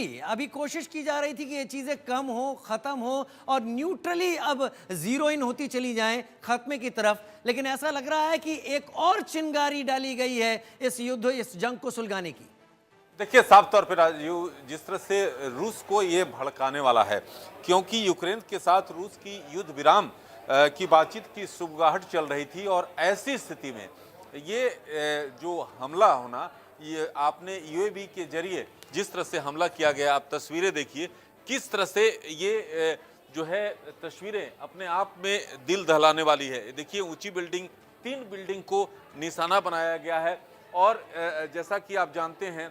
Neutrally अभी कोशिश की जा रही थी कि ये चीजें कम हो, खत्म हो और न्यूट्रली अब जीरो इन होती चली जाएं खात्मे की तरफ, लेकिन ऐसा लग रहा है कि एक और चिंगारी डाली गई है इस युद्ध, इस जंग को सुलगाने की। देखिए, साफ तौर पे राजीव, जिस तरह से रूस को ये भड़काने वाला है, क्योंकि यूक्रेन के साथ रूस की युद्ध विराम की बातचीत की सुगबुगाहट चल रही थी और ऐसी स्थिति में ये जो हमला होना, ये आपने यूएवी के जरिए जिस तरह से हमला किया गया, आप तस्वीरें देखिए किस तरह से ये जो है तस्वीरें अपने आप में दिल दहलाने वाली है। देखिए, ऊंची बिल्डिंग, 3 बिल्डिंग को निशाना बनाया गया है और जैसा कि आप जानते हैं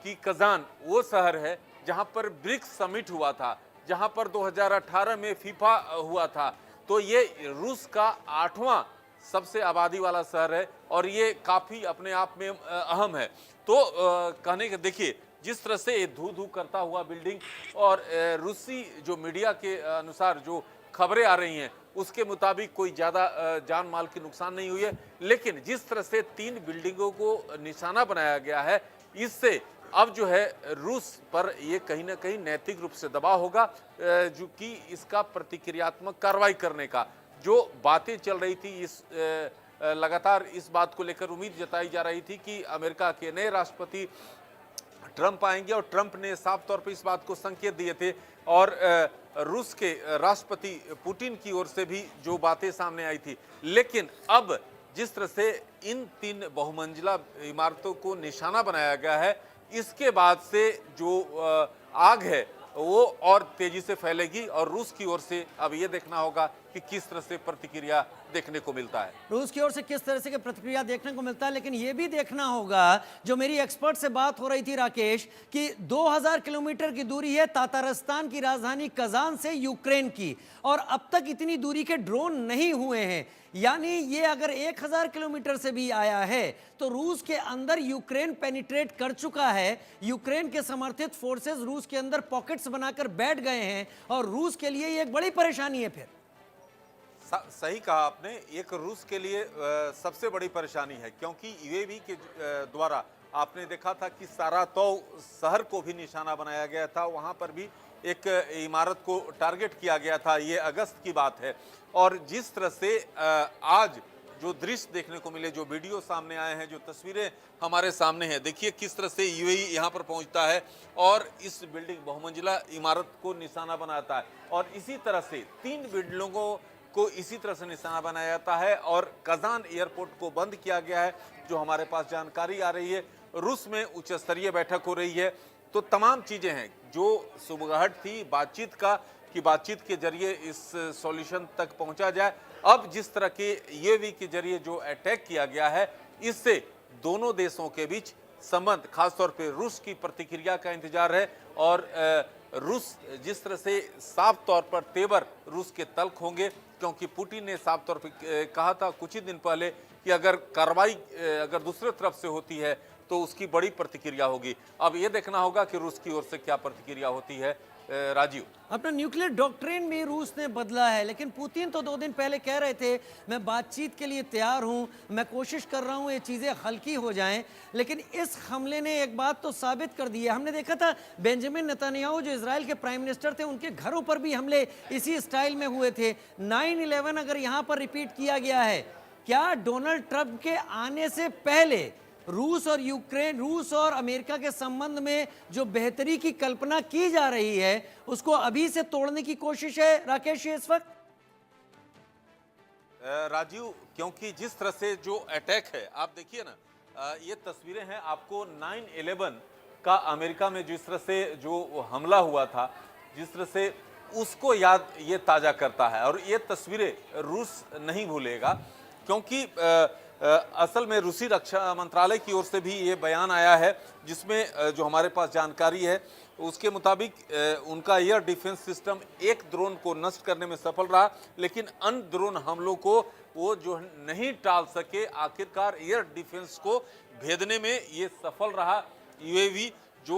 कि कजान वो शहर है जहां पर ब्रिक्स समिट हुआ था, जहां पर 2018 में फीफा हुआ था। तो ये रूस का 8वां सबसे आबादी वाला शहर है और ये काफी अपने आप में अहम है। तो कहने के देखिए जिस तरह से ये धू धू करता हुआ बिल्डिंग और रूसी जो मीडिया के अनुसार जो खबरें आ रही हैं उसके मुताबिक कोई ज़्यादा जान माल की नुकसान नहीं हुई है, लेकिन जिस तरह से 3 बिल्डिंगों को निशाना बनाया गया है, इससे अब जो है रूस पर ये कहीं ना कहीं नैतिक रूप से दबाव होगा, जो कि इसका प्रतिक्रियात्मक कार्रवाई करने का जो बातें चल रही थी, इस लगातार इस बात को लेकर उम्मीद जताई जा रही थी कि अमेरिका के नए राष्ट्रपति ट्रंप आएंगे और ट्रंप ने साफ तौर पर इस बात को संकेत दिए थे और रूस के राष्ट्रपति पुतिन की ओर से भी जो बातें सामने आई थी। लेकिन अब जिस तरह से इन 3 बहुमंजिला इमारतों को निशाना बनाया गया है, इसके बाद से जो आग है वो और तेजी से फैलेगी और रूस की ओर से अब ये देखना होगा कि किस तरह से प्रतिक्रिया देखने को मिलता है। रूस की ओर से किस तरह से प्रतिक्रिया देखने को मिलता है, लेकिन यह भी देखना होगा, जो मेरी एक्सपर्ट से बात हो रही थी राकेश, कि 2000 किलोमीटर की दूरी है तातारस्तान की राजधानी कजान से यूक्रेन की, और अब तक इतनी दूरी के ड्रोन नहीं हुए हैं। यानी ये अगर 1000 किलोमीटर से भी आया है तो रूस के अंदर यूक्रेन पेनिट्रेट कर चुका है। यूक्रेन के समर्थित फोर्सेस रूस के अंदर पॉकेट्स बनाकर बैठ गए हैं और रूस के लिए ये एक बड़ी परेशानी है। फिर सही कहा आपने, एक रूस के लिए सबसे बड़ी परेशानी है, क्योंकि यूएवी के द्वारा आपने देखा था कि सारातोव शहर को भी निशाना बनाया गया था, वहां पर भी एक इमारत को टारगेट किया गया था। ये अगस्त की बात है और जिस तरह से आज जो दृश्य देखने को मिले, जो वीडियो सामने आए हैं, जो तस्वीरें हमारे सामने हैं, देखिए किस तरह से यूएई यहाँ पर पहुँचता है और इस बिल्डिंग बहुमंजिला इमारत को निशाना बनाता है और इसी तरह से 3 बिल्डिंगों को इसी तरह से निशाना बनाया जाता है और कजान एयरपोर्ट को बंद किया गया है। जो हमारे पास जानकारी आ रही है, रूस में उच्च स्तरीय बैठक हो रही है। तो तमाम चीजें हैं, जो सुबगाहट थी बातचीत का कि बातचीत के जरिए इस सॉल्यूशन तक पहुंचा जाए, अब जिस तरह के यूएवी के जरिए जो अटैक किया गया है, इससे दोनों देशों के बीच संबंध, खासतौर पे रूस की प्रतिक्रिया का इंतजार है और रूस जिस तरह से साफ तौर पर तेवर रूस के तल्ख होंगे, क्योंकि पुतिन ने साफ तौर पर कहा था कुछ ही दिन पहले कि अगर कार्रवाई अगर दूसरे तरफ से होती है तो उसकी बड़ी प्रतिक्रिया होगी। अब ये देखना होगा कि रूस की ओर से क्या प्रतिक्रिया होती है। राजीव, अपना न्यूक्लियर डॉक्ट्रिन भी रूस ने बदला है, लेकिन पुतिन तो 2 दिन पहले कह रहे थे मैं बातचीत के लिए तैयार हूं, मैं कोशिश कर रहा हूं ये चीज़ें हल्की हो जाएं। लेकिन इस हमले ने एक बात तो साबित कर दी है, हमने देखा था बेंजामिन नेतन्याहू जो इजराइल के प्राइम मिनिस्टर थे, उनके घरों पर भी हमले इसी स्टाइल में हुए थे। 9/11 अगर यहाँ पर रिपीट किया गया है, क्या डोनाल्ड ट्रंप के आने से पहले रूस और यूक्रेन, रूस और अमेरिका के संबंध में जो बेहतरी की कल्पना की जा रही है उसको अभी से तोड़ने की कोशिश है राकेश इस वक्त? राजीव, क्योंकि जिस तरह से जो अटैक है, आप देखिए ना, ये तस्वीरें हैं आपको 9/11 का अमेरिका में जिस तरह से जो हमला हुआ था, जिस तरह से उसको याद ये ताजा करता है और ये तस्वीरें रूस नहीं भूलेगा, क्योंकि असल में रूसी रक्षा मंत्रालय की ओर से भी ये बयान आया है, जिसमें जो हमारे पास जानकारी है उसके मुताबिक उनका एयर डिफेंस सिस्टम एक ड्रोन को नष्ट करने में सफल रहा, लेकिन अन्य ड्रोन हमलों को वो जो नहीं टाल सके। आखिरकार एयर डिफेंस को भेदने में ये सफल रहा यूएवी जो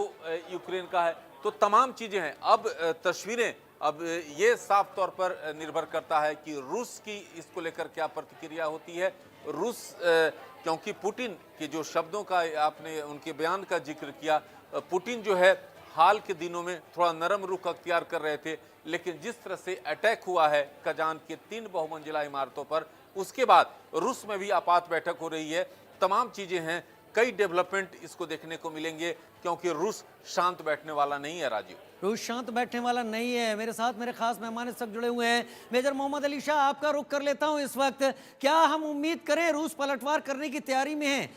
यूक्रेन का है। तो तमाम चीजें हैं। अब तस्वीरें, अब ये साफ तौर पर निर्भर करता है कि रूस की इसको लेकर क्या प्रतिक्रिया होती है। रूस क्योंकि पुतिन के जो शब्दों का आपने उनके बयान का जिक्र किया, पुतिन जो है हाल के दिनों में थोड़ा नरम रुख अख्तियार कर रहे थे, लेकिन जिस तरह से अटैक हुआ है कजान के 3 बहुमंजिला इमारतों पर, उसके बाद रूस में भी आपात बैठक हो रही है। तमाम चीजें हैं, कई डेवलपमेंट इसको देखने को मिलेंगे, क्योंकि रूस शांत बैठने वाला नहीं है। राजीव, रूस शांत बैठने वाला नहीं है। मेरे साथ मेरे खास मेहमान इस वक्त जुड़े हुए हैं। मेजर मोहम्मद अली शाह, आपका रुख कर लेता हूं इस वक्त। क्या हम उम्मीद करें रूस पलटवार करने की तैयारी में है?